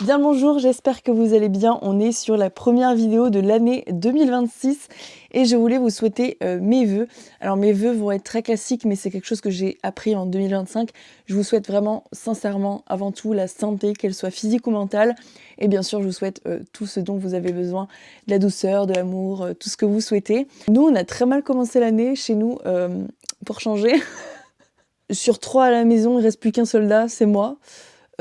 Bien le bonjour, j'espère que vous allez bien. On est sur la première vidéo de l'année 2026 et je voulais vous souhaiter mes vœux. Alors mes vœux vont être très classiques, mais c'est quelque chose que j'ai appris en 2025. Je vous souhaite vraiment, sincèrement, avant tout la santé, qu'elle soit physique ou mentale. Et bien sûr, je vous souhaite tout ce dont vous avez besoin, de la douceur, de l'amour, tout ce que vous souhaitez. Nous, on a très mal commencé l'année chez nous, pour changer. Sur 3 à la maison, il reste plus qu'un soldat, c'est moi.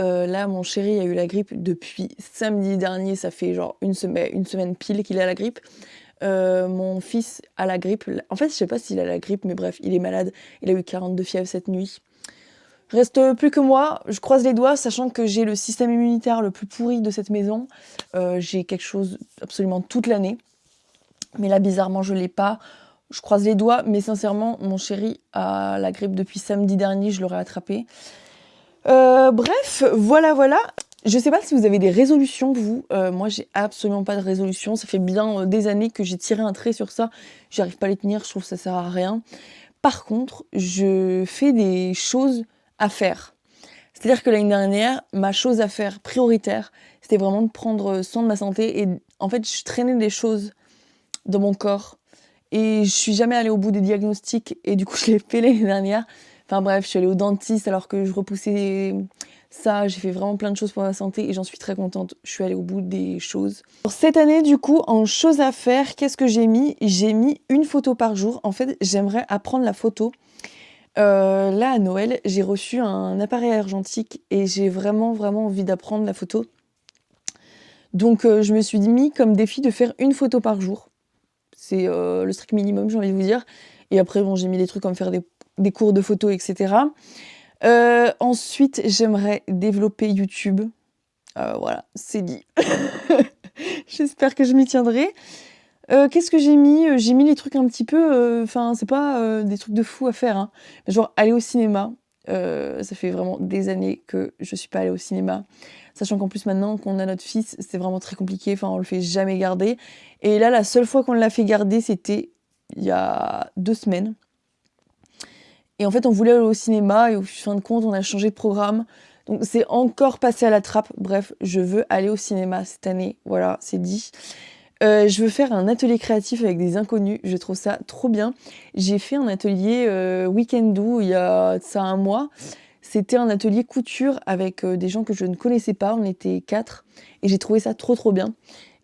Là, mon chéri a eu la grippe depuis samedi dernier, ça fait genre une semaine pile qu'il a la grippe. Mon fils a la grippe. En fait, je sais pas s'il a la grippe, mais bref, il est malade. Il a eu 42 fièvres cette nuit. Reste plus que moi, je croise les doigts, sachant que j'ai le système immunitaire le plus pourri de cette maison. J'ai quelque chose absolument toute l'année. Mais là, bizarrement, je l'ai pas. Je croise les doigts, mais sincèrement, mon chéri a la grippe depuis samedi dernier, je l'aurais attrapé. Bref, voilà. Je sais pas si vous avez des résolutions, vous. Moi, j'ai absolument pas de résolution. Ça fait bien des années que j'ai tiré un trait sur ça. J'arrive pas à les tenir, je trouve que ça sert à rien. Par contre, je fais des choses à faire. C'est-à-dire que l'année dernière, ma chose à faire prioritaire, c'était vraiment de prendre soin de ma santé. Et en fait, je traînais des choses dans mon corps. Et je suis jamais allée au bout des diagnostics. Et du coup, je l'ai fait l'année dernière. Enfin bref, je suis allée au dentiste alors que je repoussais ça. J'ai fait vraiment plein de choses pour ma santé et j'en suis très contente. Je suis allée au bout des choses. Pour cette année, du coup, en choses à faire, qu'est-ce que j'ai mis? J'ai mis une photo par jour. En fait, j'aimerais apprendre la photo. Là, à Noël, j'ai reçu un appareil argentique et j'ai vraiment envie d'apprendre la photo. Donc, je me suis mis comme défi de faire une photo par jour. C'est le strict minimum, j'ai envie de vous dire. Et après, bon, j'ai mis des trucs comme faire des cours de photo, etc. Ensuite, j'aimerais développer YouTube. Voilà, c'est dit. J'espère que je m'y tiendrai. Qu'est-ce que j'ai mis? J'ai mis les trucs un petit peu... Enfin, c'est pas des trucs de fou à faire, hein. Genre, aller au cinéma. Ça fait vraiment des années que je suis pas allée au cinéma. Sachant qu'en plus, maintenant qu'on a notre fils, c'est vraiment très compliqué. Enfin, on le fait jamais garder. Et là, la seule fois qu'on l'a fait garder, c'était il y a 2 semaines. Et en fait, on voulait aller au cinéma et au fin de compte, on a changé de programme. Donc, c'est encore passé à la trappe. Bref, je veux aller au cinéma cette année. Voilà, c'est dit. Je veux faire un atelier créatif avec des inconnus. Je trouve ça trop bien. J'ai fait un atelier Weekendoo il y a ça un mois. C'était un atelier couture avec des gens que je ne connaissais pas. On était 4 et j'ai trouvé ça trop bien.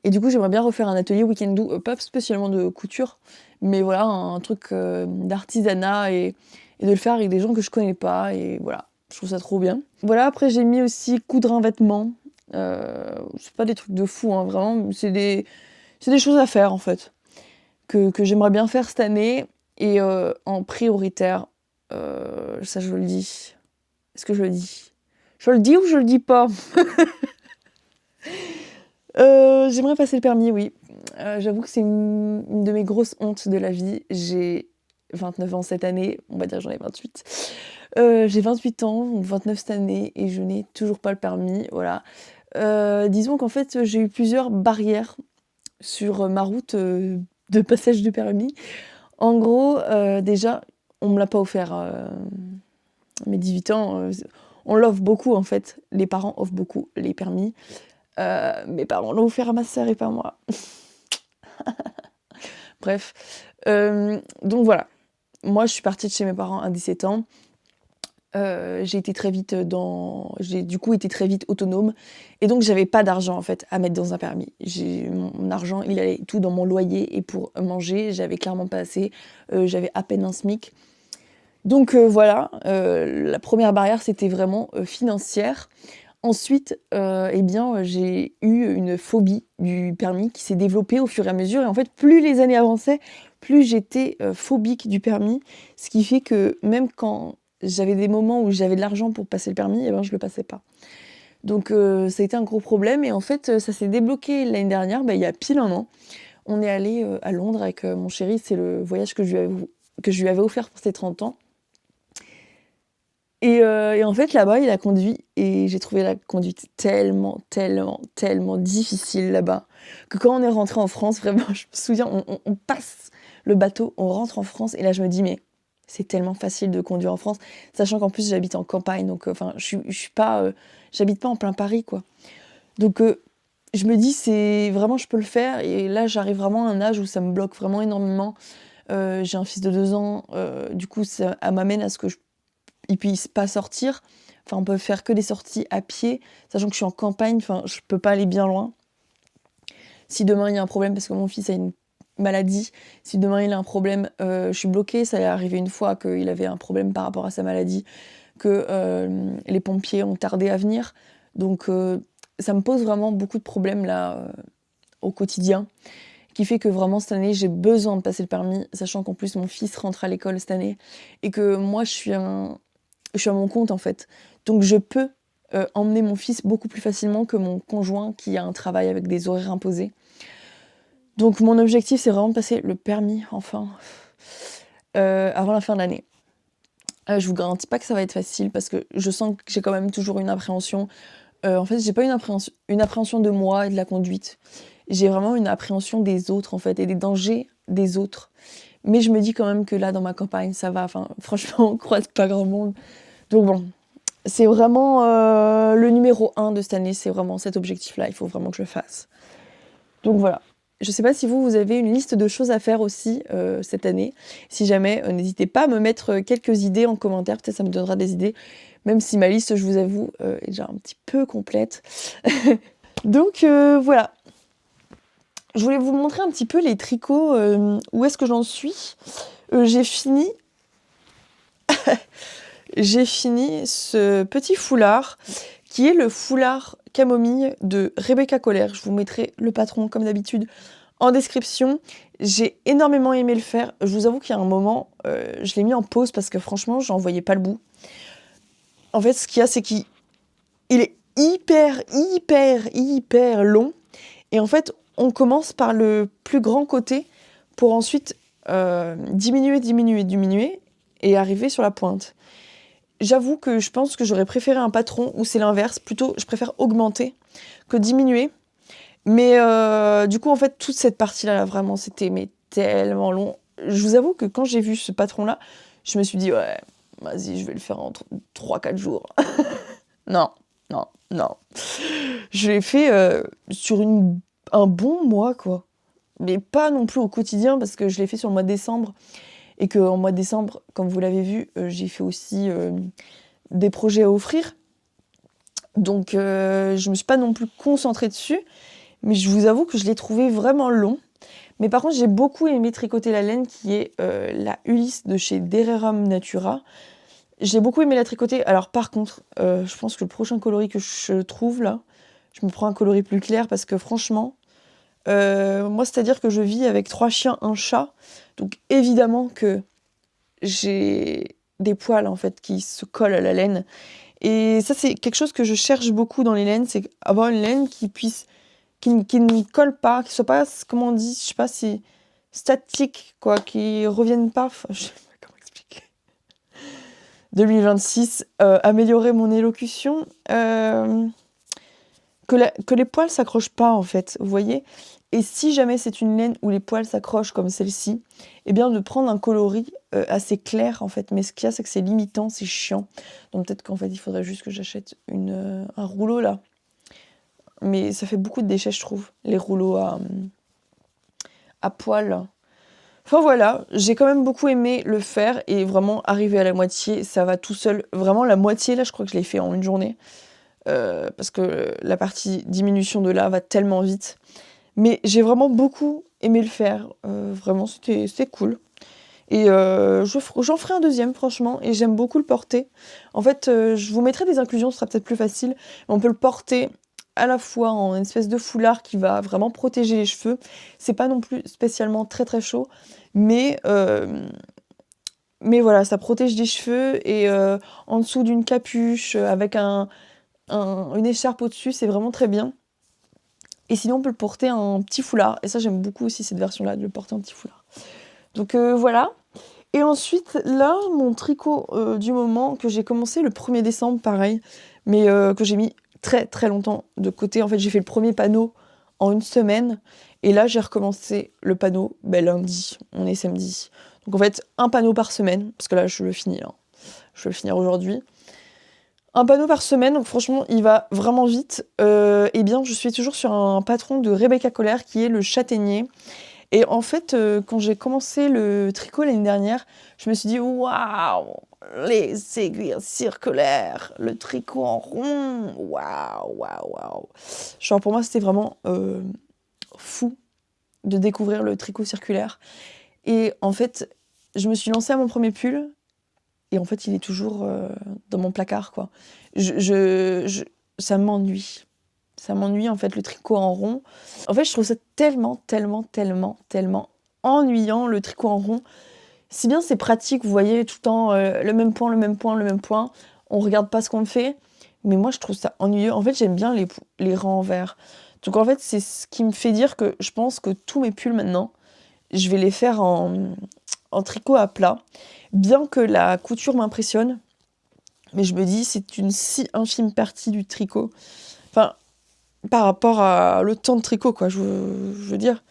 Et du coup, j'aimerais bien refaire un atelier Weekendoo, pas spécialement de couture, mais voilà, un truc d'artisanat et de le faire avec des gens que je connais pas. Et voilà, je trouve ça trop bien. Voilà, après j'ai mis aussi coudre un vêtement. C'est pas des trucs de fou, hein, vraiment, c'est des choses à faire en fait, que j'aimerais bien faire cette année. Et en prioritaire, ça je le dis. Est-ce que je le dis? Je le dis ou je le dis pas? J'aimerais passer le permis, oui. J'avoue que c'est une de mes grosses hontes de la vie. J'ai 29 ans cette année, on va dire j'en ai 28. J'ai 28 ans, donc 29 cette année, et je n'ai toujours pas le permis, voilà. Disons qu'en fait, j'ai eu plusieurs barrières sur ma route de passage du permis. En gros, déjà, on me l'a pas offert. Mes 18 ans, on l'offre beaucoup en fait. Les parents offrent beaucoup les permis. Mes parents l'ont offert à ma sœur et pas à moi. Bref. Donc voilà. Moi, je suis partie de chez mes parents à 17 ans. J'ai du coup été très vite autonome et donc j'avais pas d'argent en fait à mettre dans un permis. Mon argent, il allait tout dans mon loyer et pour manger, j'avais clairement pas assez. J'avais à peine un SMIC. Donc voilà, la première barrière c'était vraiment financière. Ensuite, eh bien, j'ai eu une phobie du permis qui s'est développée au fur et à mesure. Et en fait, plus les années avançaient, plus j'étais phobique du permis. Ce qui fait que même quand j'avais des moments où j'avais de l'argent pour passer le permis, eh ben, je le passais pas. Donc ça a été un gros problème. Et en fait, ça s'est débloqué l'année dernière, il y a pile un an. On est allé à Londres avec mon chéri. C'est le voyage que je lui avais offert pour ses 30 ans. Et en fait, là-bas, il a conduit et j'ai trouvé la conduite tellement difficile là-bas que quand on est rentré en France, vraiment, je me souviens, on passe le bateau, on rentre en France et là, je me dis, mais c'est tellement facile de conduire en France, sachant qu'en plus, j'habite en campagne, donc enfin, je suis pas, j'habite pas en plein Paris, quoi. Donc je me dis, c'est vraiment, je peux le faire. Et là, j'arrive vraiment à un âge où ça me bloque vraiment énormément. J'ai un fils de 2 ans, du coup, ça m'amène à ce que il puisse pas sortir. Enfin, on peut faire que des sorties à pied, sachant que je suis en campagne, enfin, je peux pas aller bien loin. Si demain il y a un problème, parce que mon fils a une maladie, si demain il a un problème, je suis bloquée. Ça est arrivé une fois qu'il avait un problème par rapport à sa maladie, que les pompiers ont tardé à venir. Donc ça me pose vraiment beaucoup de problèmes là au quotidien, qui fait que vraiment cette année j'ai besoin de passer le permis, sachant qu'en plus mon fils rentre à l'école cette année et que moi je suis à mon compte en fait. Donc je peux emmener mon fils beaucoup plus facilement que mon conjoint qui a un travail avec des horaires imposés. Donc mon objectif c'est vraiment de passer le permis enfin avant la fin de l'année. Je vous garantis pas que ça va être facile parce que je sens que j'ai quand même toujours une appréhension. En fait, j'ai pas une appréhension de moi et de la conduite. J'ai vraiment une appréhension des autres en fait et des dangers des autres. Mais je me dis quand même que là dans ma campagne ça va. Enfin franchement on croise pas grand monde. Donc bon, c'est vraiment le numéro 1 de cette année, c'est vraiment cet objectif-là. Il faut vraiment que je le fasse. Donc voilà. Je sais pas si vous avez une liste de choses à faire aussi cette année. Si jamais, n'hésitez pas à me mettre quelques idées en commentaire. Peut-être ça me donnera des idées. Même si ma liste, je vous avoue, est déjà un petit peu complète. Donc voilà. Je voulais vous montrer un petit peu les tricots. Où est-ce que j'en suis J'ai fini ce petit foulard qui est le foulard camomille de Rebecca Coller. Je vous mettrai le patron comme d'habitude en description. J'ai énormément aimé le faire. Je vous avoue qu'il y a un moment, je l'ai mis en pause parce que franchement, j'en voyais pas le bout. En fait, ce qu'il y a, c'est qu'il est hyper long. Et en fait, on commence par le plus grand côté pour ensuite diminuer et arriver sur la pointe. J'avoue que je pense que j'aurais préféré un patron où c'est l'inverse. Plutôt, je préfère augmenter que diminuer. Mais du coup, en fait, toute cette partie-là, là, vraiment, c'était tellement long. Je vous avoue que quand j'ai vu ce patron-là, je me suis dit, ouais, vas-y, je vais le faire en 3-4 jours. Non. Je l'ai fait sur un bon mois, quoi. Mais pas non plus au quotidien, parce que je l'ai fait sur le mois de décembre. Et qu'en mois de décembre, comme vous l'avez vu, j'ai fait aussi des projets à offrir. Donc je me suis pas non plus concentrée dessus. Mais je vous avoue que je l'ai trouvé vraiment long. Mais par contre, j'ai beaucoup aimé tricoter la laine qui est la Ulysse de chez Dererum Natura. J'ai beaucoup aimé la tricoter. Alors par contre, je pense que le prochain coloris que je trouve là, je me prends un coloris plus clair parce que franchement, moi c'est-à-dire que je vis avec 3 chiens, un chat. Donc évidemment que j'ai des poils en fait qui se collent à la laine. Et ça c'est quelque chose que je cherche beaucoup dans les laines, c'est avoir une laine qui ne colle pas, qui soit pas, comment on dit, je sais pas si statique, quoi, qui revienne pas. Enfin, je sais pas comment expliquer. 2026, améliorer mon élocution, que les poils s'accrochent pas en fait, vous voyez. Et si jamais c'est une laine où les poils s'accrochent comme celle-ci, eh bien de prendre un coloris assez clair en fait. Mais ce qu'il y a, c'est que c'est limitant, c'est chiant. Donc peut-être qu'en fait il faudrait juste que j'achète un rouleau là. Mais ça fait beaucoup de déchets, je trouve, les rouleaux à poils. Enfin voilà, j'ai quand même beaucoup aimé le faire et vraiment arriver à la moitié, ça va tout seul. Vraiment la moitié là, je crois que je l'ai fait en une journée. Parce que la partie diminution de là va tellement vite. Mais j'ai vraiment beaucoup aimé le faire. Vraiment, c'était cool. Et j'en ferai un deuxième, franchement. Et j'aime beaucoup le porter. En fait, je vous mettrai des inclusions, ce sera peut-être plus facile. On peut le porter à la fois en une espèce de foulard qui va vraiment protéger les cheveux. C'est pas non plus spécialement très très chaud. Mais voilà, ça protège les cheveux. Et en dessous d'une capuche, avec une écharpe au-dessus, c'est vraiment très bien. Et sinon, on peut le porter en petit foulard. Et ça, j'aime beaucoup aussi cette version-là, de le porter en petit foulard. Donc voilà. Et ensuite, là, mon tricot du moment que j'ai commencé le 1er décembre, pareil, mais que j'ai mis très très longtemps de côté. En fait, j'ai fait le premier panneau en une semaine. Et là, j'ai recommencé le panneau lundi. On est samedi. Donc en fait, un panneau par semaine. Parce que là, je le finis. Hein. Je vais le finir aujourd'hui. un panneau par semaine, donc franchement, il va vraiment vite. Eh bien, je suis toujours sur un patron de Rebecca Coller qui est le châtaignier. Et en fait, quand j'ai commencé le tricot l'année dernière, je me suis dit waouh, les aiguilles circulaires, le tricot en rond, waouh, waouh, waouh. Genre pour moi, c'était vraiment fou de découvrir le tricot circulaire. Et en fait, je me suis lancée à mon premier pull. Et en fait, il est toujours dans mon placard, quoi. Ça m'ennuie. Ça m'ennuie, en fait, le tricot en rond. En fait, je trouve ça tellement, tellement, tellement, tellement ennuyant, le tricot en rond. Si bien c'est pratique, vous voyez, tout le temps, le même point, le même point, le même point. On regarde pas ce qu'on fait. Mais moi, je trouve ça ennuyeux. En fait, j'aime bien les rangs en vert. Donc, en fait, c'est ce qui me fait dire que je pense que tous mes pulls, maintenant, je vais les faire en tricot à plat. Bien que la couture m'impressionne, mais je me dis, c'est une si infime partie du tricot. Enfin, par rapport à le temps de tricot, quoi, je veux dire.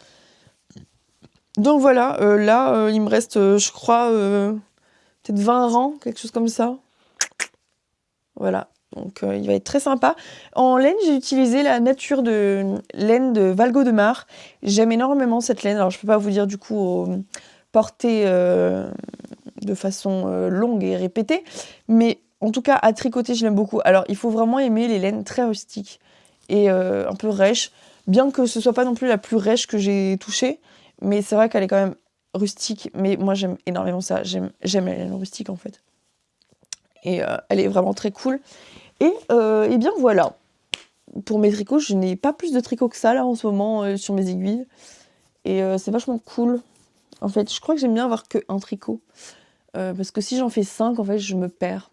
Donc voilà, là, il me reste, je crois, peut-être 20 rangs, quelque chose comme ça. Voilà, donc il va être très sympa. En laine, j'ai utilisé la nature de laine de Valgo de Mar. J'aime énormément cette laine. Alors, je peux pas vous dire, du coup, portée de façon longue et répétée, mais en tout cas, à tricoter, je l'aime beaucoup. Alors, il faut vraiment aimer les laines très rustiques et un peu rêches, bien que ce soit pas non plus la plus rêche que j'ai touchée, mais c'est vrai qu'elle est quand même rustique. Mais moi, j'aime énormément ça. J'aime la laine rustique, en fait. Et elle est vraiment très cool. Et bien voilà. Pour mes tricots, je n'ai pas plus de tricots que ça, là, en ce moment, sur mes aiguilles. Et c'est vachement cool. En fait, je crois que j'aime bien avoir qu'un tricot. Parce que si j'en fais 5, en fait, je me perds.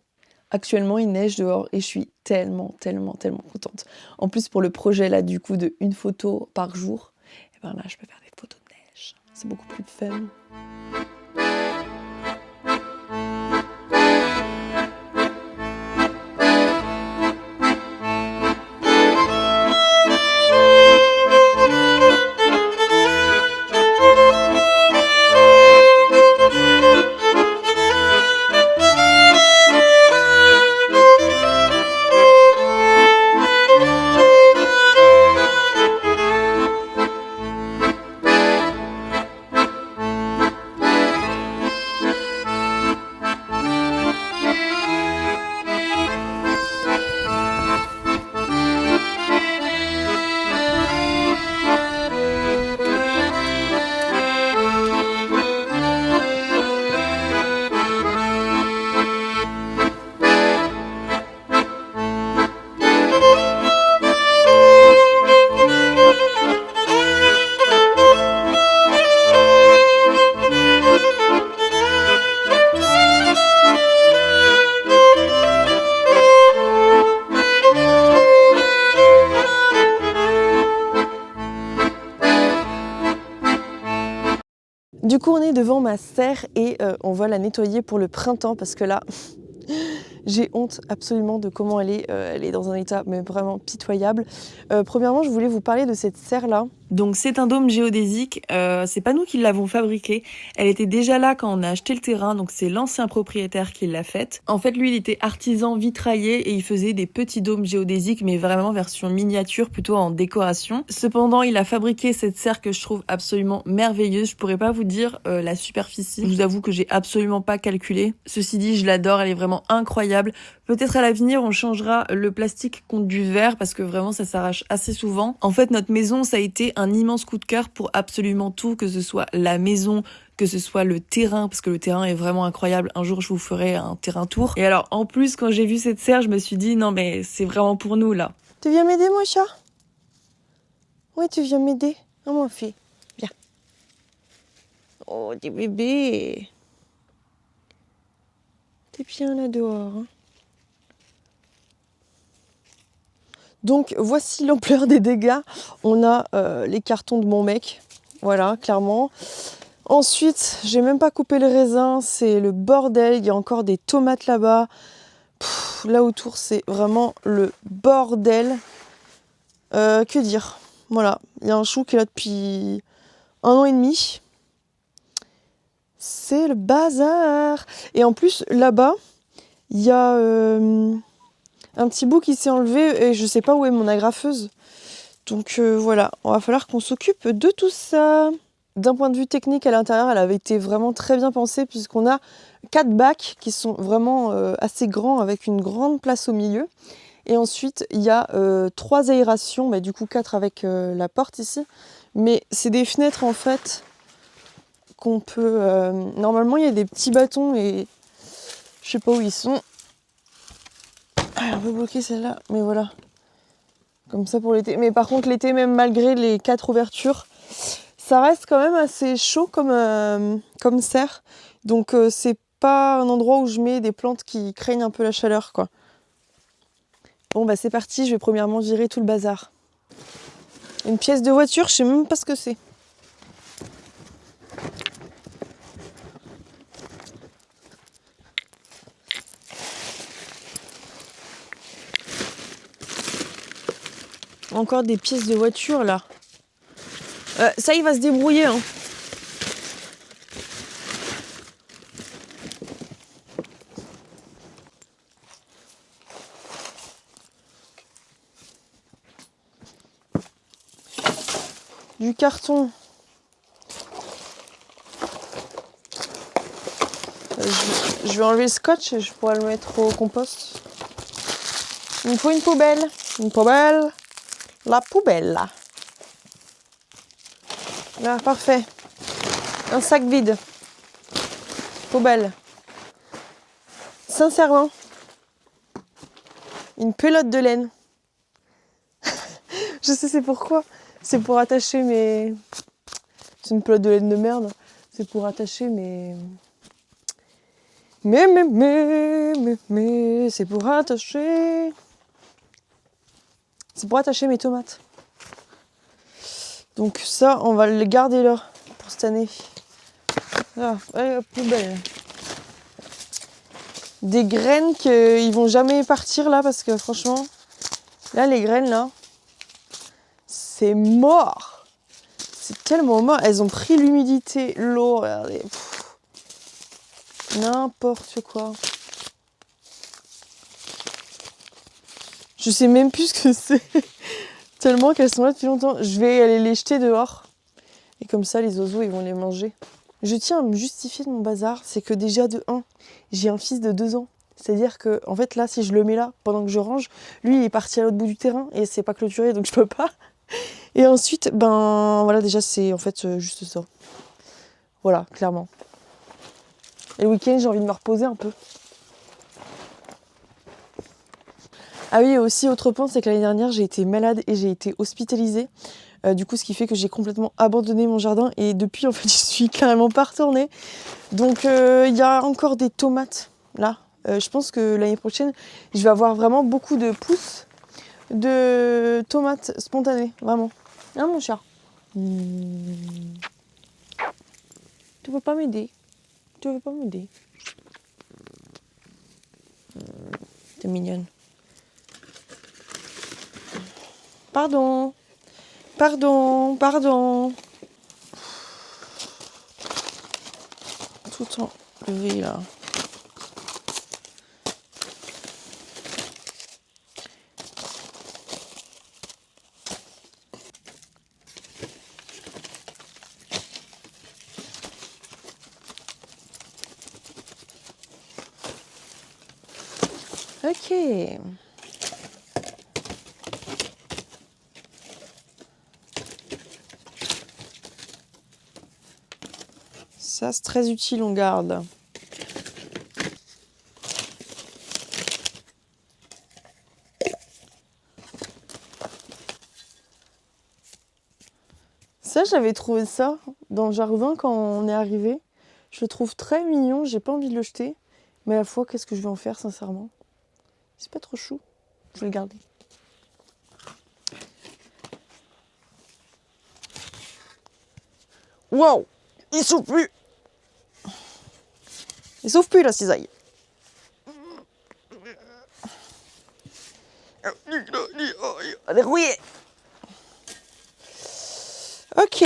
Actuellement, il neige dehors et je suis tellement, tellement, tellement contente. En plus, pour le projet, là, du coup, de une photo par jour, et ben là, je peux faire des photos de neige. C'est beaucoup plus fun. Du coup, on est devant ma serre et on va la nettoyer pour le printemps parce que là, j'ai honte absolument de comment elle est. Elle est dans un état mais vraiment pitoyable. Premièrement, je voulais vous parler de cette serre-là. Donc c'est un dôme géodésique, c'est pas nous qui l'avons fabriqué. Elle était déjà là quand on a acheté le terrain, donc c'est l'ancien propriétaire qui l'a faite. En fait, lui, il était artisan vitraillé et il faisait des petits dômes géodésiques, mais vraiment version miniature, plutôt en décoration. Cependant, il a fabriqué cette serre que je trouve absolument merveilleuse. Je pourrais pas vous dire la superficie. Je vous avoue que j'ai absolument pas calculé. Ceci dit, je l'adore, elle est vraiment incroyable. Peut-être à l'avenir, on changera le plastique contre du verre parce que vraiment, ça s'arrache assez souvent. En fait, notre maison, ça a été un immense coup de cœur pour absolument tout, que ce soit la maison, que ce soit le terrain, parce que le terrain est vraiment incroyable. Un jour, je vous ferai un terrain tour. Et alors, en plus, quand j'ai vu cette serre, je me suis dit, non mais c'est vraiment pour nous, là. Tu viens m'aider, mon chat? Oui, tu viens m'aider. Oh, mon fils. Viens. Oh, des bébés. T'es bien là dehors, hein. Donc voici l'ampleur des dégâts. On a les cartons de mon mec, voilà, clairement. Ensuite, j'ai même pas coupé le raisin, c'est le bordel. Il y a encore des tomates là-bas. Là autour, c'est vraiment le bordel. Que dire? Voilà, il y a un chou qui est là depuis 1 an et demi. C'est le bazar. Et en plus, là-bas, il y a un petit bout qui s'est enlevé et je sais pas où est mon agrafeuse. Donc voilà, on va falloir qu'on s'occupe de tout ça. D'un point de vue technique, à l'intérieur, elle avait été vraiment très bien pensée puisqu'on a 4 bacs qui sont vraiment assez grands avec une grande place au milieu. Et ensuite, il y a 3 aérations, mais du coup 4 avec la porte ici. Mais c'est des fenêtres en fait qu'on peut... Normalement, il y a des petits bâtons et je sais pas où ils sont. Ah, on peut bloquer celle-là, mais voilà. Comme ça pour l'été. Mais par contre, l'été, même malgré les 4 ouvertures, ça reste quand même assez chaud comme serre. Donc c'est pas un endroit où je mets des plantes qui craignent un peu la chaleur, quoi. Bon bah c'est parti, je vais premièrement virer tout le bazar. Une pièce de voiture, je sais même pas ce que c'est. Encore des pièces de voiture là. Ça il va se débrouiller hein. Du carton. Je vais enlever le scotch et je pourrai le mettre au compost. Il me faut une poubelle. Une poubelle. La poubelle là. Là, parfait. Un sac vide. Poubelle. Sincèrement. Une pelote de laine. Je sais c'est pourquoi. C'est pour attacher mes... C'est une pelote de laine de merde. C'est pour attacher mes... C'est pour attacher... C'est pour attacher mes tomates. Donc ça, on va le garder là pour cette année. Ah, allez, hop, poubelle. Des graines qu'ils vont jamais partir là parce que franchement, là les graines là, c'est mort. C'est tellement mort. Elles ont pris l'humidité, l'eau, regardez. N'importe quoi. Je sais même plus ce que c'est. Tellement qu'elles sont là depuis longtemps. Je vais aller les jeter dehors. Et comme ça, les oiseaux, ils vont les manger. Je tiens à me justifier de mon bazar. C'est que déjà, de 1, j'ai un fils de 2 ans. C'est-à-dire que, en fait, là, si je le mets là, pendant que je range, lui, il est parti à l'autre bout du terrain et c'est pas clôturé, donc je peux pas. Et ensuite, ben, voilà, déjà, c'est en fait juste ça. Voilà, clairement. Et le week-end, j'ai envie de me reposer un peu. Ah oui, aussi, autre point, c'est que l'année dernière, j'ai été malade et j'ai été hospitalisée. Du coup, ce qui fait que j'ai complètement abandonné mon jardin et depuis, en fait, je suis carrément pas retournée. Donc, il y a encore des tomates, là. Je pense que l'année prochaine, je vais avoir vraiment beaucoup de pousses de tomates spontanées, vraiment. Hein, mon chat? Tu veux pas m'aider? Tu veux pas m'aider? T'es mignonne. Pardon. Pardon, pardon. Tout enlevé là. Ok. Ça, c'est très utile, on garde. Ça, j'avais trouvé ça dans le jardin quand on est arrivé. Je le trouve très mignon, j'ai pas envie de le jeter. Mais à la fois, qu'est-ce que je vais en faire, sincèrement? C'est pas trop chou. Je vais le garder. Waouh! Il souffle plus! Il souffle plus, la cisaille. Elle est rouillée. Ok.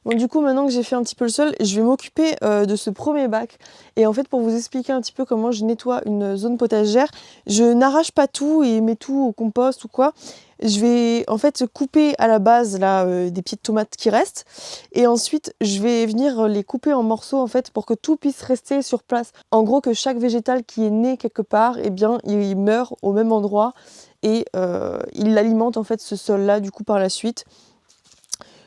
Bon, du coup, maintenant que j'ai fait un petit peu le sol, je vais m'occuper de ce premier bac. Et en fait, pour vous expliquer un petit peu comment je nettoie une zone potagère, je n'arrache pas tout et mets tout au compost ou quoi. Je vais en fait couper à la base là, des petites tomates qui restent. Et ensuite, je vais venir les couper en morceaux en fait pour que tout puisse rester sur place. En gros, que chaque végétal qui est né quelque part, eh bien, il meurt au même endroit. Et il alimente en fait ce sol là du coup par la suite.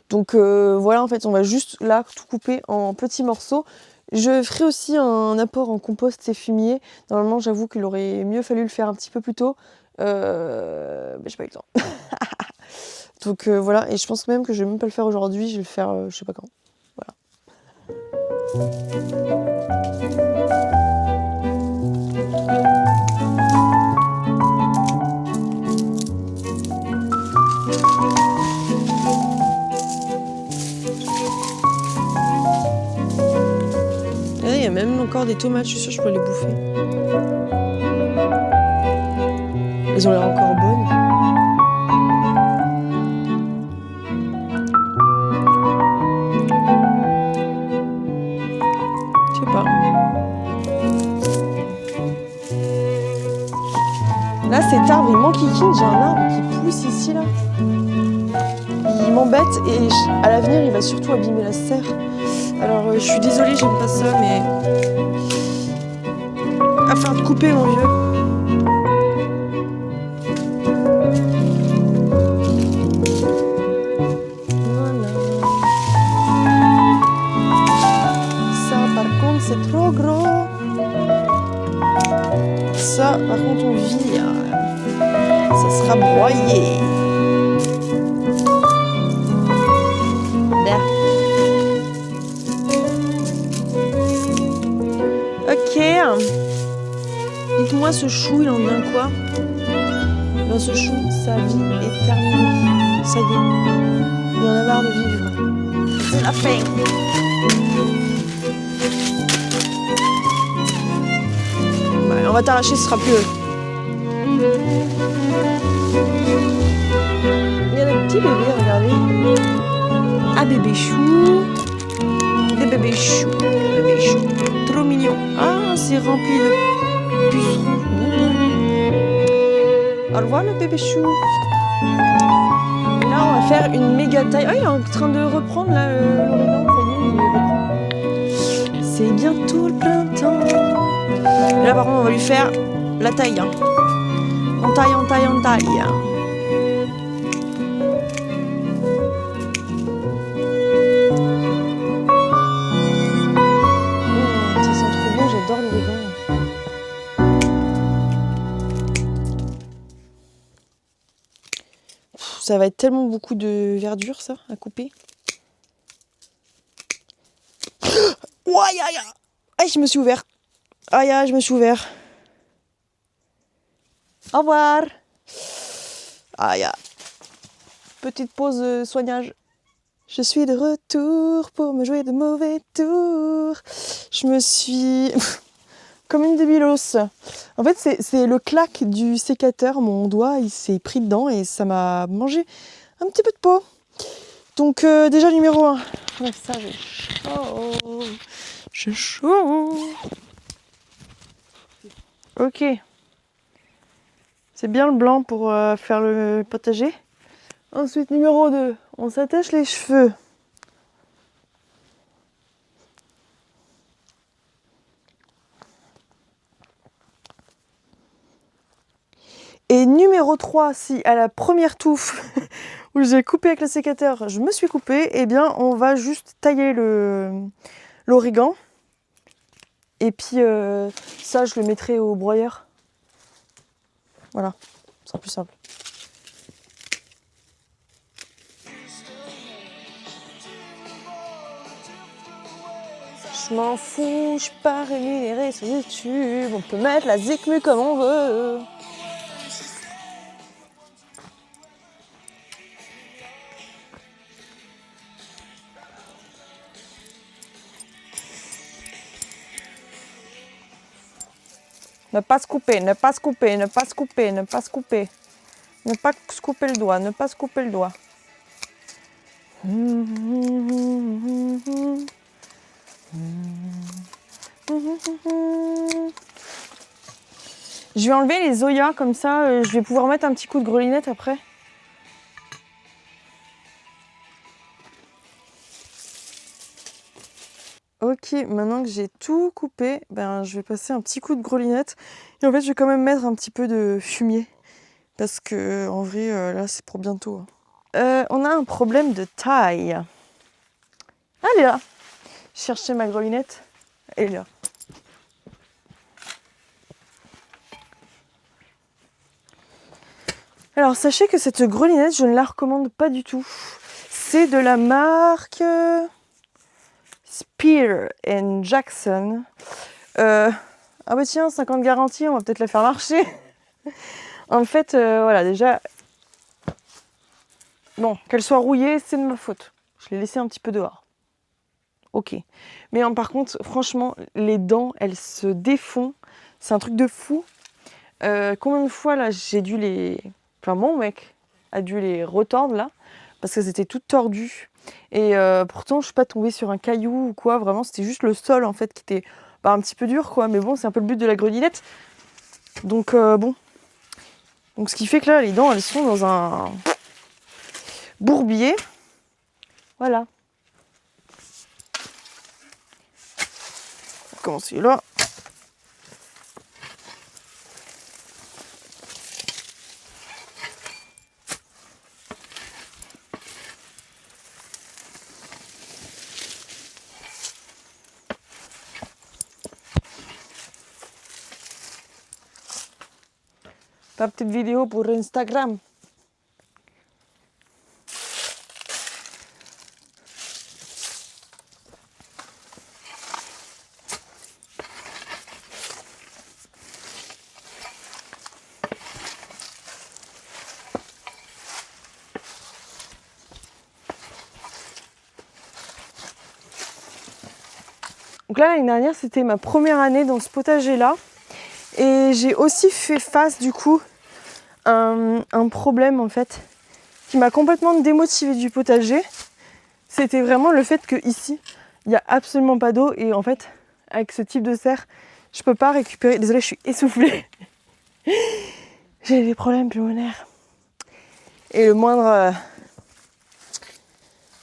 Donc voilà, en fait, on va juste là tout couper en petits morceaux. Je ferai aussi un apport en compost et fumier. Normalement, j'avoue qu'il aurait mieux fallu le faire un petit peu plus tôt. Mais j'ai pas eu le temps. Donc voilà, et je pense même que je vais même pas le faire aujourd'hui. Je vais le faire je sais pas quand. Voilà. Il y a même encore des tomates, je suis sûre que je peux les bouffer. Elles ont l'air encore bonnes. Je sais pas. Là, cet arbre, il m'enquiquine. J'ai un arbre qui pousse ici, là. Il m'embête et à l'avenir, il va surtout abîmer la serre. Alors, je suis désolée, j'aime pas ça, mais... Afin de couper, mon vieux. Voilà. Ça, par contre, c'est trop gros. Ça, par contre, on vire. Ça sera broyé. Ok. Dites-moi, ce chou, il en vient quoi? Dans ce chou, sa vie est terminée. Ça y est. Il en a marre de vivre. C'est la fin. Ouais, on va t'arracher, ce sera plus eux. Il y a des petits bébés, regardez. Ah, bébé chou. Des bébés choux. Bébé chou. Trop mignon. Ah, c'est rempli de pucerons. Au revoir le bébé chou. Là, on va faire une méga taille. Oh, il est en train de reprendre là l'origan. Ça y est, il reprend. C'est bientôt le printemps. Et là, par contre, on va lui faire la taille. Hein. En taille, en taille, en taille. Ça sent trop bon, j'adore l'origan. Ça va être tellement beaucoup de verdure, ça, à couper. Aïe, aïe, aïe. Aïe, je me suis ouvert. Aïe, aïe, je me suis ouvert. Au revoir. Aïe, aïe. Petite pause soignage. Je suis de retour pour me jouer de mauvais tours. Je me suis... comme une débilos. En fait, c'est le claque du sécateur. Mon doigt, il s'est pris dedans et ça m'a mangé un petit peu de peau. Donc, déjà, numéro 1. Ouais, ça, j'ai chaud. J'ai chaud. Ok. C'est bien le blanc pour faire le potager. Ensuite, numéro 2. On s'attache les cheveux. Et numéro 3, si à la première touffe où j'ai coupé avec le sécateur, je me suis coupée, eh bien on va juste tailler l'origan. Et puis ça, je le mettrai au broyeur. Voilà, ce sera plus simple. Je m'en fous, je suis pas rémunérée sur YouTube. On peut mettre la zikmu comme on veut. Ne pas se couper, ne pas se couper, ne pas se couper, ne pas se couper. Ne pas se couper le doigt, ne pas se couper le doigt. Je vais enlever les Zoya comme ça, je vais pouvoir mettre un petit coup de grelinette après. Ok, maintenant que j'ai tout coupé, ben, je vais passer un petit coup de grelinette. Et en fait, je vais quand même mettre un petit peu de fumier. Parce que en vrai, là, c'est pour bientôt. On a un problème de taille. Ah, elle est là. Je cherchais ma grelinette. Elle est là. Alors, sachez que cette grelinette, je ne la recommande pas du tout. C'est de la marque Spear & Jackson. Ah bah tiens, 50 garanties, on va peut-être la faire marcher. En fait, voilà, déjà... Bon, qu'elle soit rouillée, c'est de ma faute. Je l'ai laissée un petit peu dehors. Ok. Mais par contre, franchement, les dents, elles se défont. C'est un truc de fou. Combien de fois, là, j'ai dû les... Enfin, mon mec a dû les retordre, là, parce qu'elles étaient toutes tordues. Et pourtant, je suis pas tombée sur un caillou ou quoi. Vraiment, c'était juste le sol, en fait, qui était un petit peu dur, quoi. Mais bon, c'est un peu le but de la grelinette. Donc, bon. Donc, ce qui fait que là, les dents, elles sont dans un bourbier. Voilà. On va commencer là. Ta petite vidéo pour Instagram. Donc là, l'année dernière, c'était ma première année dans ce potager-là. Et j'ai aussi fait face, du coup, à un problème, en fait, qui m'a complètement démotivée du potager. C'était vraiment le fait qu'ici, il n'y a absolument pas d'eau. Et en fait, avec ce type de serre, je peux pas récupérer... Désolée, je suis essoufflée. J'ai des problèmes pulmonaires. Et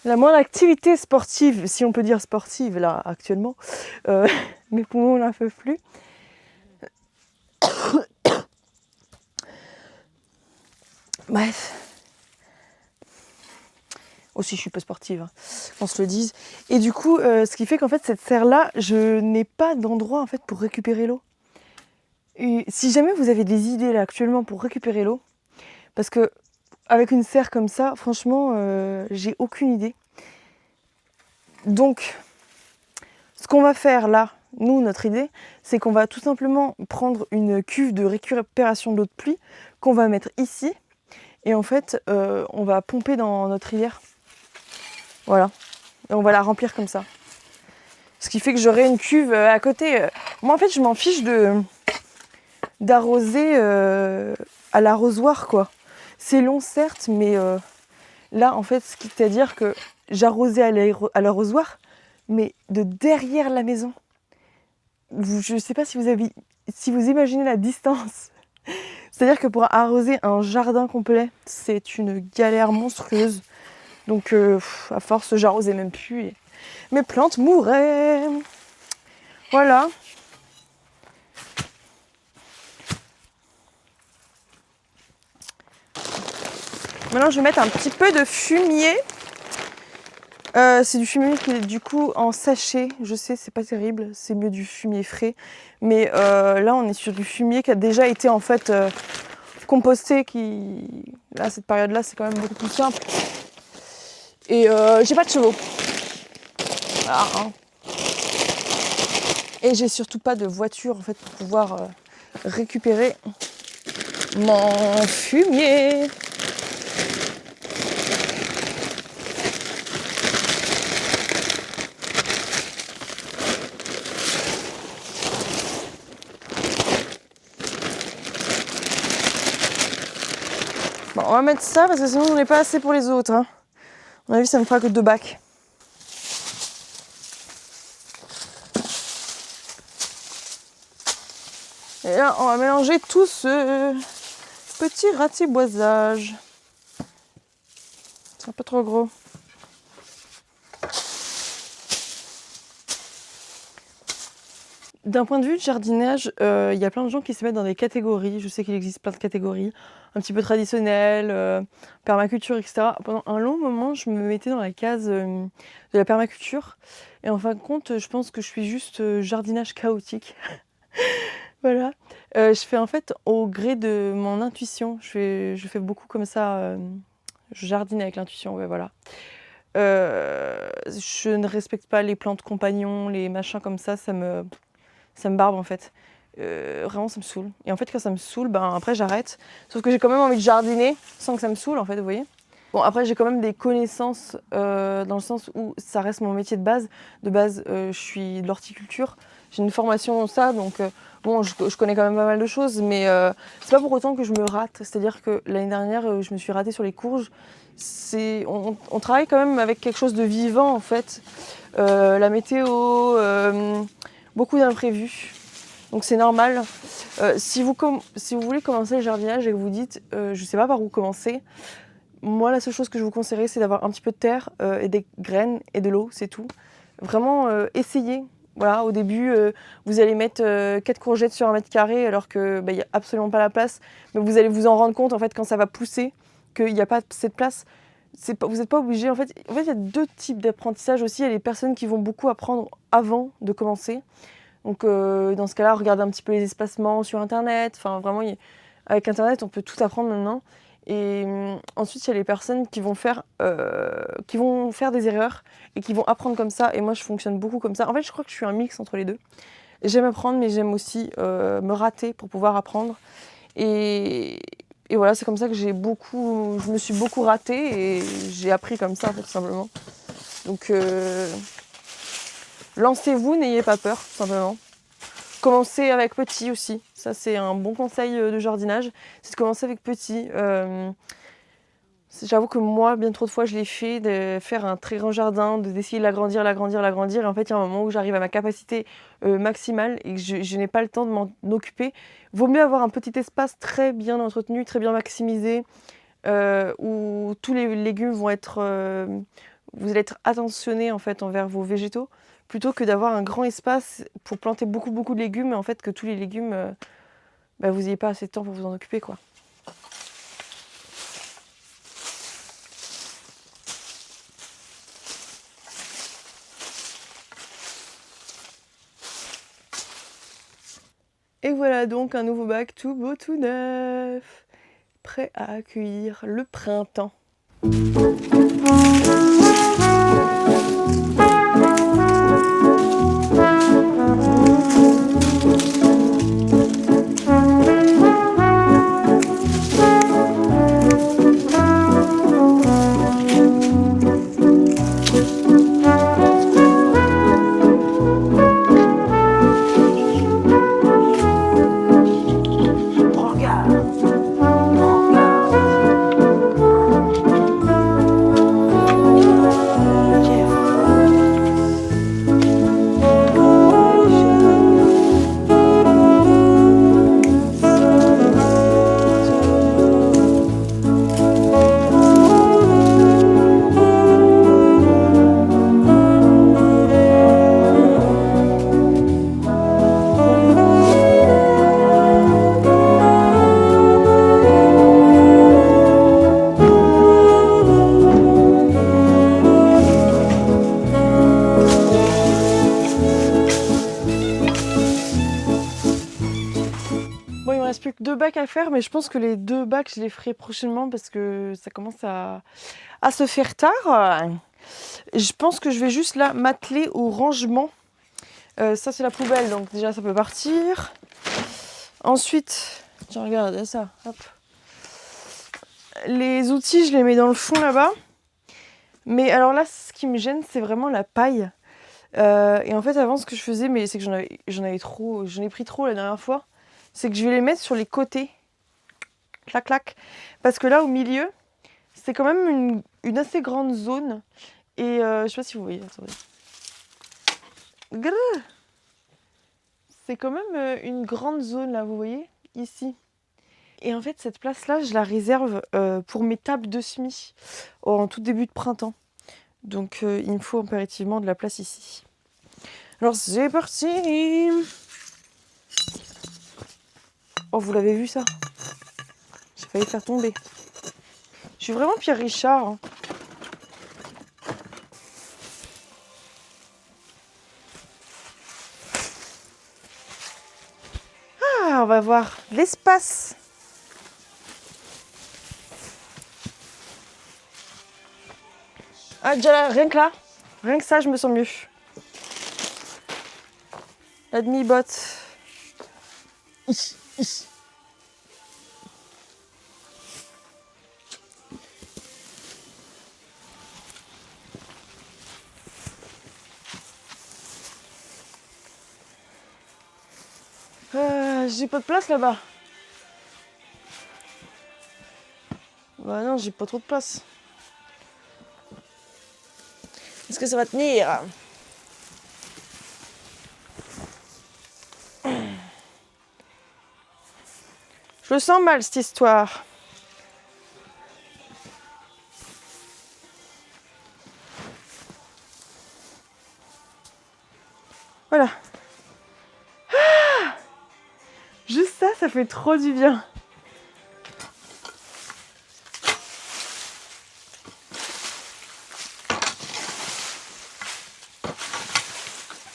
la moindre activité sportive, si on peut dire sportive là actuellement, mes poumons n'en peuvent plus. Bref. Aussi, je suis pas sportive, hein, qu'on se le dise. Et du coup, ce qui fait qu'en fait, cette serre-là, je n'ai pas d'endroit en fait pour récupérer l'eau. Et si jamais vous avez des idées là actuellement pour récupérer l'eau, parce que avec une serre comme ça, franchement, j'ai aucune idée. Donc, ce qu'on va faire là, nous, notre idée, c'est qu'on va tout simplement prendre une cuve de récupération d'eau de pluie qu'on va mettre ici. Et en fait, on va pomper dans notre rivière. Voilà. Et on va la remplir comme ça. Ce qui fait que j'aurai une cuve à côté. Moi, en fait, je m'en fiche d'arroser à l'arrosoir, quoi. C'est long, certes, mais là, en fait, c'est-à-dire que j'arrosais à l'arrosoir, mais de derrière la maison. Je ne sais pas si vous imaginez la distance. C'est-à-dire que pour arroser un jardin complet, c'est une galère monstrueuse. Donc, à force, j'arrosais même plus. Et mes plantes mouraient. Voilà. Maintenant, je vais mettre un petit peu de fumier. C'est du fumier qui est du coup en sachet. Je sais, c'est pas terrible. C'est mieux du fumier frais. Mais là, on est sur du fumier qui a déjà été en fait composté. Là, cette période-là, c'est quand même beaucoup plus simple. Et j'ai pas de chevaux. Voilà, hein. Et j'ai surtout pas de voiture en fait pour pouvoir récupérer mon fumier. Bon, on va mettre ça parce que sinon on n'est pas assez pour les autres, hein. mon avis, ça me fera que 2 bacs. Et là, on va mélanger tout ce petit ratiboisage. C'est pas trop gros. D'un point de vue de jardinage, il y a plein de gens qui se mettent dans des catégories. Je sais qu'il existe plein de catégories, un petit peu traditionnelles, permaculture, etc. Pendant un long moment, je me mettais dans la case de la permaculture. Et en fin de compte, je pense que je suis juste jardinage chaotique. Voilà. Je fais en fait au gré de mon intuition. Je fais beaucoup comme ça. Je jardine avec l'intuition, ouais, voilà. Je ne respecte pas les plantes compagnons, les machins comme ça me barbe en fait. Vraiment, ça me saoule. Et en fait, quand ça me saoule, ben après j'arrête. Sauf que j'ai quand même envie de jardiner sans que ça me saoule en fait, vous voyez. Bon, après, j'ai quand même des connaissances dans le sens où ça reste mon métier de base. De base, je suis de l'horticulture. J'ai une formation dans ça, donc bon, je connais quand même pas mal de choses, mais c'est pas pour autant que je me rate. C'est-à-dire que l'année dernière, je me suis ratée sur les courges. On travaille quand même avec quelque chose de vivant en fait. La météo, beaucoup d'imprévus. Donc c'est normal. Si vous voulez commencer le jardinage et que vous dites je sais pas par où commencer, moi la seule chose que je vous conseillerais c'est d'avoir un petit peu de terre et des graines et de l'eau, c'est tout. Vraiment essayez. Voilà, au début vous allez mettre 4 courgettes sur 1 mètre carré alors que y a absolument pas la place. Mais vous allez vous en rendre compte en fait quand ça va pousser qu'il n'y a pas cette place. Vous n'êtes pas obligé. En fait, il y a 2 types d'apprentissage aussi. Il y a les personnes qui vont beaucoup apprendre avant de commencer. Donc dans ce cas-là, regardez un petit peu les espacements sur Internet. Enfin, vraiment, avec Internet, on peut tout apprendre maintenant. Et ensuite, il y a les personnes qui vont faire des erreurs et qui vont apprendre comme ça. Et moi, je fonctionne beaucoup comme ça. En fait, je crois que je suis un mix entre les deux. J'aime apprendre, mais j'aime aussi me rater pour pouvoir apprendre. Et voilà, c'est comme ça que je me suis beaucoup ratée et j'ai appris comme ça, en fait, tout simplement. Donc, lancez-vous, n'ayez pas peur, tout simplement. Commencez avec petit aussi. Ça, c'est un bon conseil de jardinage. C'est de commencer avec petit. J'avoue que moi, bien trop de fois, je l'ai fait, de faire un très grand jardin, d'essayer de l'agrandir. Et en fait, il y a un moment où j'arrive à ma capacité maximale et que je n'ai pas le temps de m'en occuper. Vaut mieux avoir un petit espace très bien entretenu, très bien maximisé, où tous les légumes vont être... vous allez être attentionné en fait envers vos végétaux, plutôt que d'avoir un grand espace pour planter beaucoup de légumes, et en fait que tous les légumes, vous n'ayez pas assez de temps pour vous en occuper, quoi. Et voilà donc un nouveau bac tout beau, tout neuf, prêt à accueillir le printemps. Bon, il me reste plus que 2 bacs à faire, mais je pense que les 2 bacs, je les ferai prochainement parce que ça commence à se faire tard. Je pense que je vais juste là m'atteler au rangement. Ça, c'est la poubelle, donc déjà, ça peut partir. Ensuite, tiens, regarde ça, hop. Les outils, je les mets dans le fond là-bas. Mais alors là, ce qui me gêne, c'est vraiment la paille. Et en fait, avant, ce que je faisais, mais c'est que j'en ai pris trop la dernière fois, c'est que je vais les mettre sur les côtés. Clac, clac. Parce que là, au milieu, C'est quand même une assez grande zone. Et je sais pas si vous voyez, attendez. Grrr. C'est quand même une grande zone là, vous voyez, ici. Et en fait, cette place-là, je la réserve pour mes tables de semis en tout début de printemps. Donc il me faut impérativement de la place ici. Alors c'est parti! Oh, vous l'avez vu ça? J'ai failli faire tomber. Je suis vraiment Pierre Richard. Hein. Ah, on va voir l'espace. Ah, déjà là, rien que ça, je me sens mieux. La demi-botte. J'ai pas de place là-bas. Bah non, j'ai pas trop de place. Est-ce que ça va tenir? Je le sens mal cette histoire. Voilà. Ah, juste ça fait trop du bien.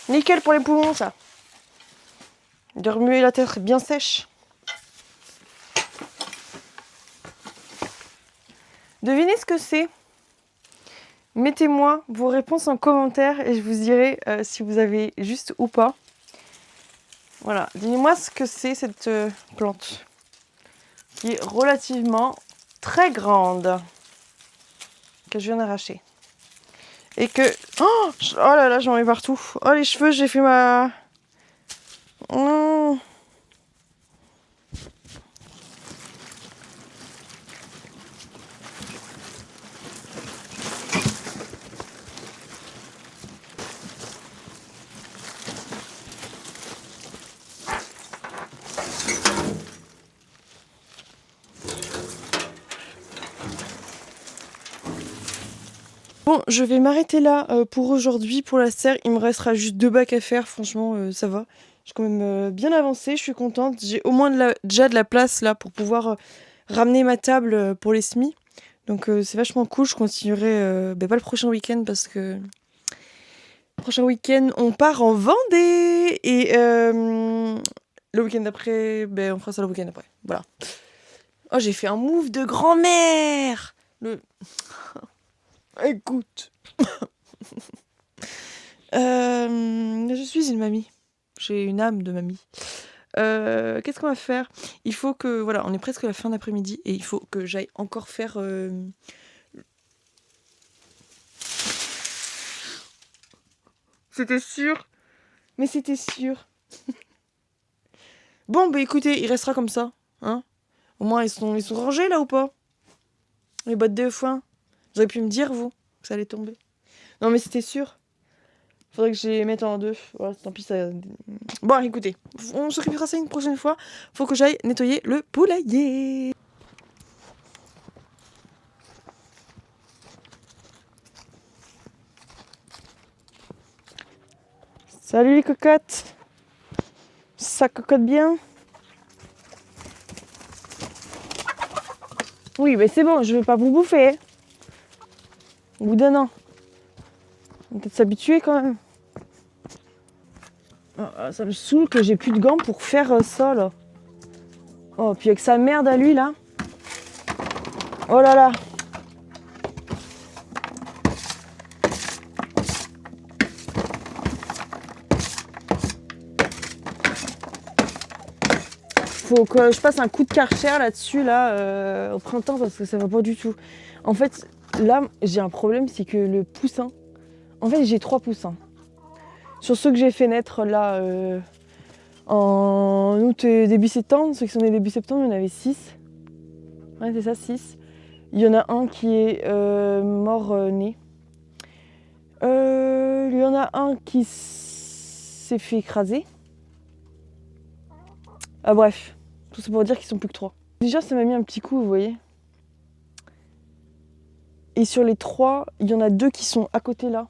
Nickel pour les poumons, ça. De remuer la tête bien sèche. Devinez ce que c'est. Mettez-moi vos réponses en commentaire et je vous dirai si vous avez juste ou pas. Voilà, dis-moi ce que c'est cette plante qui est relativement très grande que je viens d'arracher. Et que... Oh là là, j'en ai partout. Oh, les cheveux, j'ai fait ma... Oh. Bon, je vais m'arrêter là pour aujourd'hui, pour la serre. Il me restera juste 2 bacs à faire, franchement, ça va. J'ai quand même bien avancé, je suis contente. J'ai au moins déjà de la place là pour pouvoir ramener ma table pour les semis. Donc c'est vachement cool, je continuerai pas le prochain week-end parce que... Le prochain week-end, on part en Vendée et le week-end d'après, on fera ça le week-end d'après. Voilà. Oh, j'ai fait un move de grand-mère. Écoute. Je suis une mamie. J'ai une âme de mamie. Qu'est-ce qu'on va faire? Il faut que... Voilà, on est presque à la fin d'après-midi et il faut que j'aille encore faire... C'était sûr. Mais c'était sûr. Bon, écoutez, il restera comme ça. Hein, au moins, ils sont rangés là ou pas? Les bottes de foin. Vous auriez pu me dire, vous, que ça allait tomber. Non, mais c'était sûr. Faudrait que je les mette en deux. Voilà, tant pis, ça... Bon, écoutez, on s'occupera ça une prochaine fois. Faut que j'aille nettoyer le poulailler. Salut les cocottes. Ça cocotte bien? Oui, mais c'est bon, je veux pas vous bouffer. Au bout d'un an. On va peut-être s'habituer quand même. Oh, ça me saoule que j'ai plus de gants pour faire ça là. Oh, puis avec sa merde à lui là. Oh là là. Faut que je passe un coup de Karcher là-dessus là, au printemps parce que ça va pas du tout. En fait, là, j'ai un problème, c'est que le poussin... En fait, j'ai 3 poussins. Sur ceux que j'ai fait naître là en août et début septembre, ceux qui sont nés début septembre, il y en avait 6. Ouais, c'est ça, 6. Il y en a un qui est mort-né. Il y en a un qui s'est fait écraser. Ah bref, tout ça pour dire qu'ils sont plus que 3. Déjà, ça m'a mis un petit coup, vous voyez. Et sur les 3, il y en a 2 qui sont à côté là,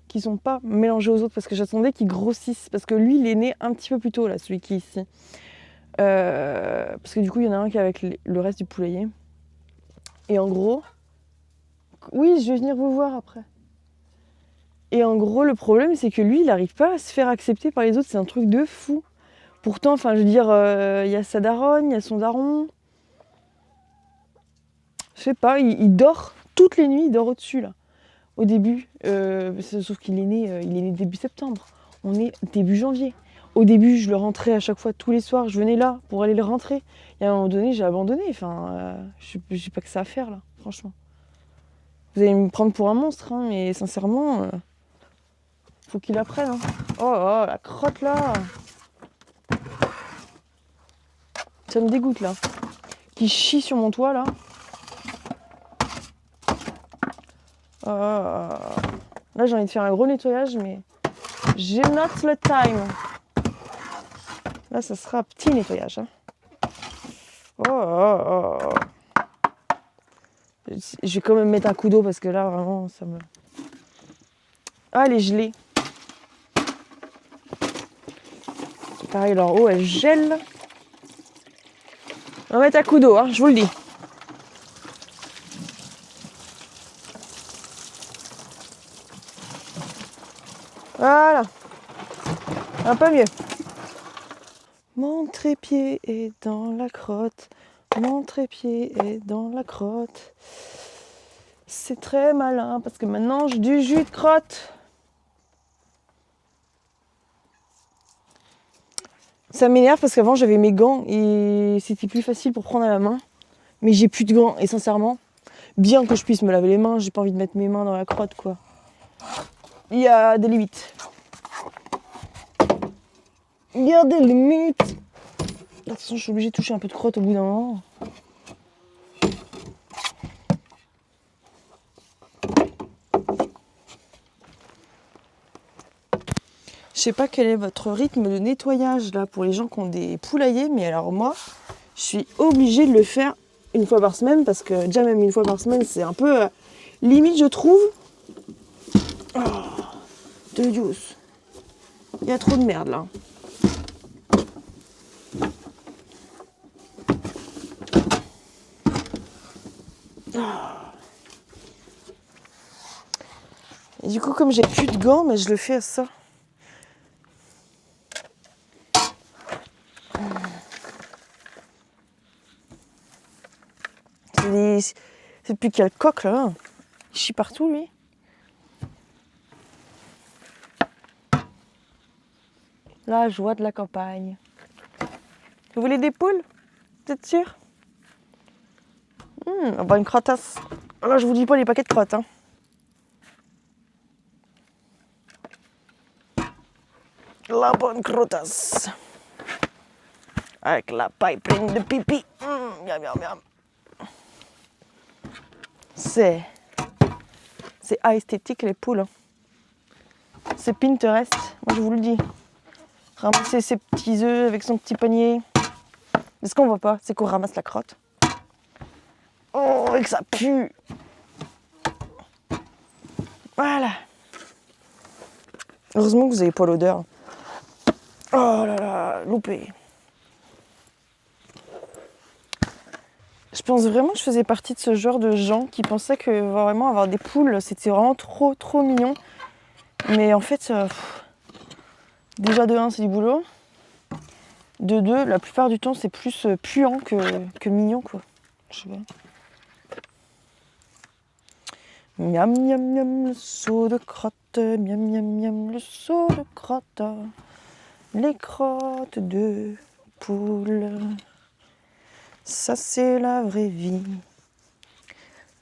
qui sont pas mélangés aux autres parce que j'attendais qu'ils grossissent. Parce que lui, il est né un petit peu plus tôt là, celui qui est ici. Parce que du coup, il y en a un qui est avec le reste du poulailler. Et en gros, oui, je vais venir vous voir après. Et en gros, le problème, c'est que lui, il n'arrive pas à se faire accepter par les autres. C'est un truc de fou. Pourtant, enfin, je veux dire, il y a sa daronne, il y a son daron. Je sais pas, il dort toutes les nuits, il dort au-dessus, là. Au début, sauf qu'il est né début septembre. On est début janvier. Au début, je le rentrais à chaque fois, tous les soirs, je venais là pour aller le rentrer. Et à un moment donné, j'ai abandonné. Enfin, j'ai pas que ça à faire, là, franchement. Vous allez me prendre pour un monstre, hein, mais sincèrement, faut qu'il apprenne. Hein. Oh, la crotte, là. Ça me dégoûte, là. Qui chie sur mon toit, là. Là, j'ai envie de faire un gros nettoyage, mais j'ai not le time. Là, ça sera un petit nettoyage. Hein. Je vais quand même mettre un coup d'eau parce que là, vraiment, ça me... Ah, elle est gelée. Pareil, leur eau, elle gèle. On va mettre un coup d'eau, hein, je vous le dis. Voilà. Un peu mieux. Mon trépied est dans la crotte. Mon trépied est dans la crotte. C'est très malin parce que maintenant j'ai du jus de crotte. Ça m'énerve parce qu'avant j'avais mes gants et c'était plus facile pour prendre à la main. Mais j'ai plus de gants et sincèrement, bien que je puisse me laver les mains, j'ai pas envie de mettre mes mains dans la crotte quoi. Il y a des limites. Il y a des limites. De toute façon, je suis obligée de toucher un peu de crotte au bout d'un moment. Je sais pas quel est votre rythme de nettoyage là pour les gens qui ont des poulaillers, mais alors moi, je suis obligée de le faire une fois par semaine parce que déjà même une fois par semaine, c'est un peu limite je trouve. Oh, de Dios. Il y a trop de merde là. Et du coup, comme j'ai plus de gants, mais je le fais à ça. C'est depuis qu'il y a le coq là. Il chie partout lui. La joie de la campagne. Vous voulez des poules? Vous êtes sûr? La bonne crottasse. Là, je vous dis pas les paquets de crottes. Hein. La bonne crottasse. Avec la paille pleine de pipi. Miam, miam, miam. C'est esthétique les poules. Hein. C'est Pinterest, moi je vous le dis. Ramasser ses petits œufs avec son petit panier. Mais ce qu'on voit pas, c'est qu'on ramasse la crotte. Oh, et que ça pue. Voilà. Heureusement que vous n'avez pas l'odeur. Oh là là, loupé. Je pense vraiment que je faisais partie de ce genre de gens qui pensaient que vraiment avoir des poules, c'était vraiment trop mignon. Mais en fait, déjà de 1, c'est du boulot. De 2, la plupart du temps, c'est plus puant que mignon, quoi. Je sais pas. Miam, miam, miam, le seau de crotte. Miam, miam, miam, le seau de crotte. Les crottes de poule. Ça, c'est la vraie vie.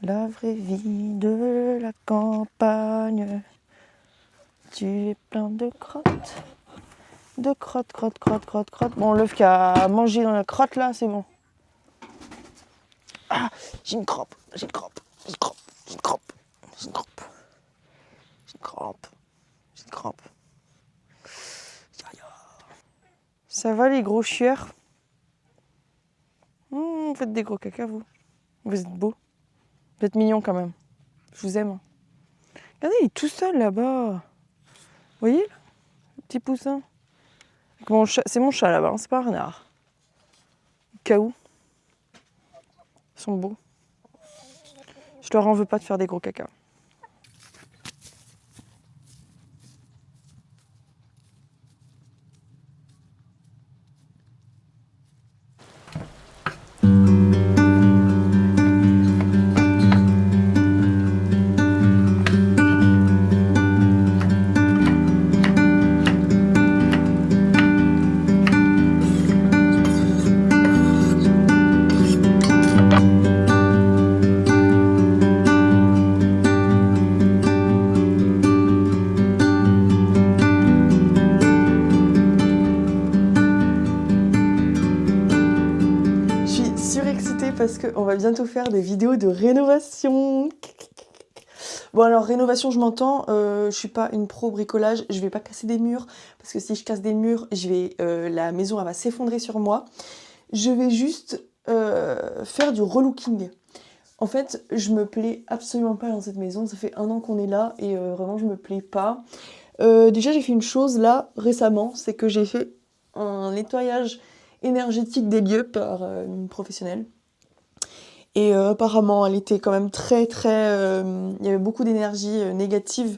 La vraie vie de la campagne. Tu es plein de crottes. De crottes, crottes. Bon, l'œuf qui a mangé dans la crotte, là, c'est bon. Ah. Ah, j'ai une crampe, j'ai une crampe, j'ai une crampe, j'ai une crampe, j'ai une crampe, j'ai une crampe, j'ai une crampe. Ça va les gros chieurs? Vous faites des gros caca vous. Vous êtes beaux. Vous êtes mignons quand même. Je vous aime. Regardez, il est tout seul là-bas. Vous voyez là, le petit poussin. C'est mon chat là-bas, hein, c'est pas un renard. Caou. Ils sont beaux. Je leur en veux pas de faire des gros caca. Parce qu'on va bientôt faire des vidéos de rénovation. Bon alors rénovation je m'entends, je suis pas une pro bricolage, je vais pas casser des murs, parce que si je casse des murs, la maison elle va s'effondrer sur moi. Je vais juste faire du relooking. En fait, je me plais absolument pas dans cette maison, ça fait 1 an qu'on est là et vraiment je me plais pas. Déjà j'ai fait une chose là récemment, c'est que j'ai fait un nettoyage énergétique des lieux par une professionnelle. Et apparemment, elle était quand même très il y avait beaucoup d'énergie négative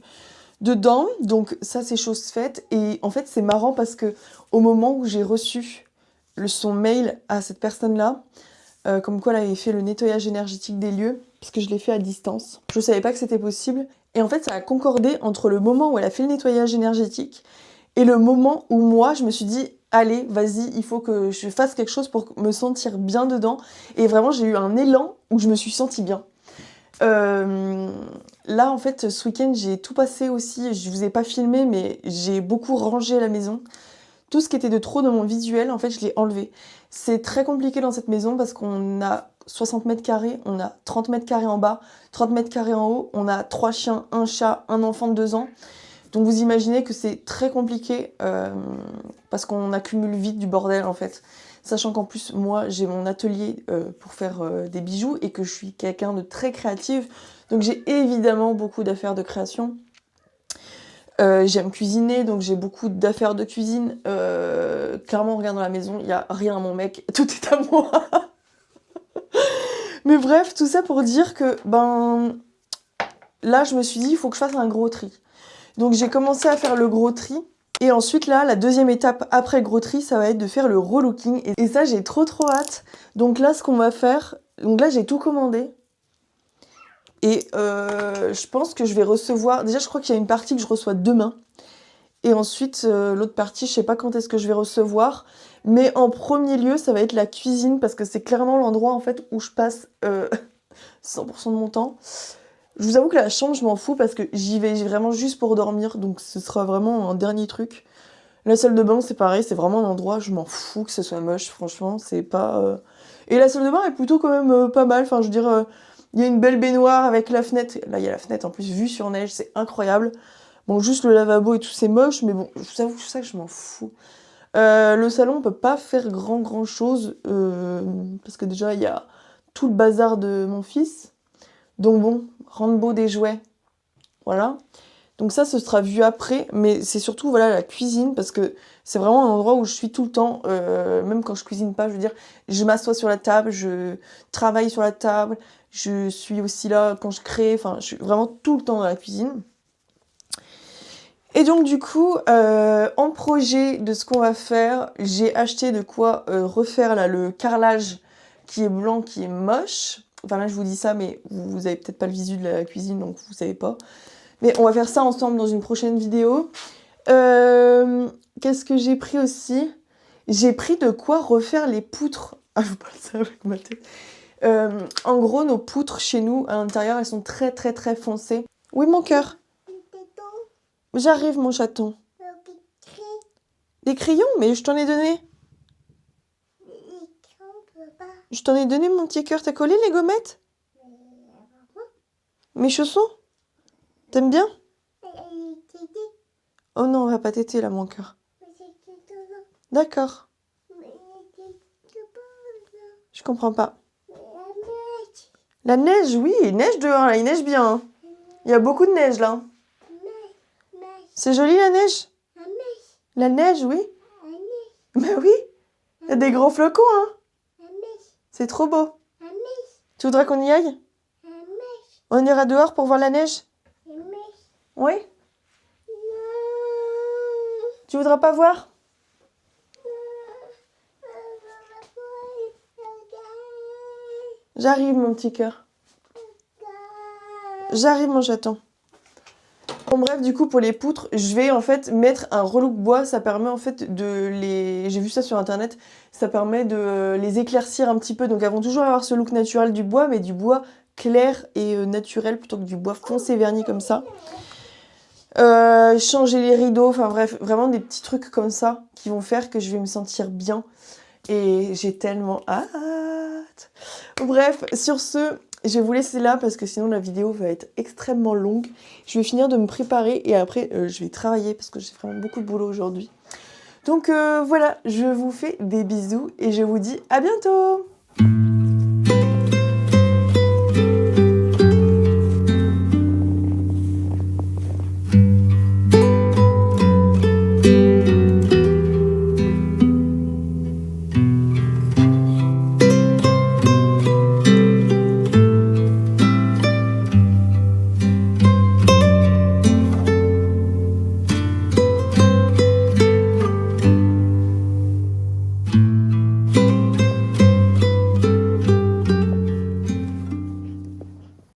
dedans. Donc ça, c'est chose faite. Et en fait, c'est marrant parce que au moment où j'ai reçu son mail à cette personne-là, comme quoi elle avait fait le nettoyage énergétique des lieux, parce que je l'ai fait à distance. Je savais pas que c'était possible. Et en fait, ça a concordé entre le moment où elle a fait le nettoyage énergétique et le moment où moi, je me suis dit, allez, vas-y, il faut que je fasse quelque chose pour me sentir bien dedans. Et vraiment, j'ai eu un élan où je me suis sentie bien. Là, en fait, ce week-end, j'ai tout passé aussi. Je vous ai pas filmé, mais j'ai beaucoup rangé la maison. Tout ce qui était de trop dans mon visuel, en fait, je l'ai enlevé. C'est très compliqué dans cette maison parce qu'on a 60 mètres carrés, on a 30 mètres carrés en bas, 30 mètres carrés en haut, on a 3 chiens, un chat, un enfant de 2 ans. Donc vous imaginez que c'est très compliqué parce qu'on accumule vite du bordel en fait. Sachant qu'en plus moi j'ai mon atelier pour faire des bijoux et que je suis quelqu'un de très créative. Donc j'ai évidemment beaucoup d'affaires de création. J'aime cuisiner donc j'ai beaucoup d'affaires de cuisine. Clairement on regarde dans la maison, il n'y a rien à mon mec, tout est à moi. Mais bref, tout ça pour dire que là je me suis dit il faut que je fasse un gros tri. Donc j'ai commencé à faire le gros tri. Et ensuite là, la deuxième étape après le gros tri, ça va être de faire le relooking. Et ça, j'ai trop hâte. Donc là, ce qu'on va faire... Donc là, j'ai tout commandé. Et je pense que je vais recevoir... Déjà, je crois qu'il y a une partie que je reçois demain. Et ensuite, l'autre partie, je sais pas quand est-ce que je vais recevoir. Mais en premier lieu, ça va être la cuisine. Parce que c'est clairement l'endroit en fait où je passe 100% de mon temps. Je vous avoue que la chambre, je m'en fous parce que j'y vais vraiment juste pour dormir, donc ce sera vraiment un dernier truc. La salle de bain, c'est pareil, c'est vraiment un endroit, je m'en fous que ce soit moche, franchement, c'est pas... Et la salle de bain est plutôt quand même pas mal, enfin je veux dire, il y a une belle baignoire avec la fenêtre, là il y a la fenêtre en plus, vue sur neige, c'est incroyable. Bon, juste le lavabo et tout, c'est moche, mais bon, je vous avoue ça que je m'en fous. Le salon, on peut pas faire grand chose, parce que déjà, il y a tout le bazar de mon fils. Donc bon, rendre des jouets, voilà. Donc ça, ce sera vu après, mais c'est surtout voilà la cuisine, parce que c'est vraiment un endroit où je suis tout le temps, même quand je cuisine pas, je veux dire, je m'assois sur la table, je travaille sur la table, je suis aussi là quand je crée, enfin, je suis vraiment tout le temps dans la cuisine. Et donc du coup, en projet de ce qu'on va faire, j'ai acheté de quoi refaire là le carrelage qui est blanc, qui est moche. Enfin là je vous dis ça, mais vous avez peut-être pas le visu de la cuisine, donc vous savez pas. Mais on va faire ça ensemble dans une prochaine vidéo. Qu'est-ce que j'ai pris aussi? J'ai pris de quoi refaire les poutres. Ah, je vous parle ça avec ma tête. En gros, nos poutres chez nous, à l'intérieur, elles sont très foncées. Oui, mon cœur. J'arrive, mon chaton. Des crayons, mais je t'en ai donné. Je t'en ai donné mon petit cœur. T'as collé les gommettes? Mes chaussons? T'aimes bien? Oh non, on va pas téter là, mon cœur. D'accord. Je comprends pas. La neige, oui, il neige dehors, là, il neige bien. Hein. Il y a beaucoup de neige là. C'est joli la neige? La neige, oui. Bah oui, il y a des gros flocons, hein. C'est trop beau. Tu voudrais qu'on y aille? On ira dehors pour voir la neige? Oui? Tu voudras pas voir? J'arrive, mon petit cœur. J'arrive, mon chaton. Bon, bref, du coup, pour les poutres, je vais en fait mettre un relook bois. Ça permet en fait de les... J'ai vu ça sur internet. Ça permet de les éclaircir un petit peu. Donc, elles vont toujours avoir ce look naturel du bois, mais du bois clair et naturel plutôt que du bois foncé verni comme ça. Changer les rideaux. Enfin, bref, vraiment des petits trucs comme ça qui vont faire que je vais me sentir bien. Et j'ai tellement hâte. Bref, sur ce, je vais vous laisser là parce que sinon la vidéo va être extrêmement longue. Je vais finir de me préparer et après je vais travailler parce que j'ai vraiment beaucoup de boulot aujourd'hui. Donc voilà, je vous fais des bisous et je vous dis à bientôt!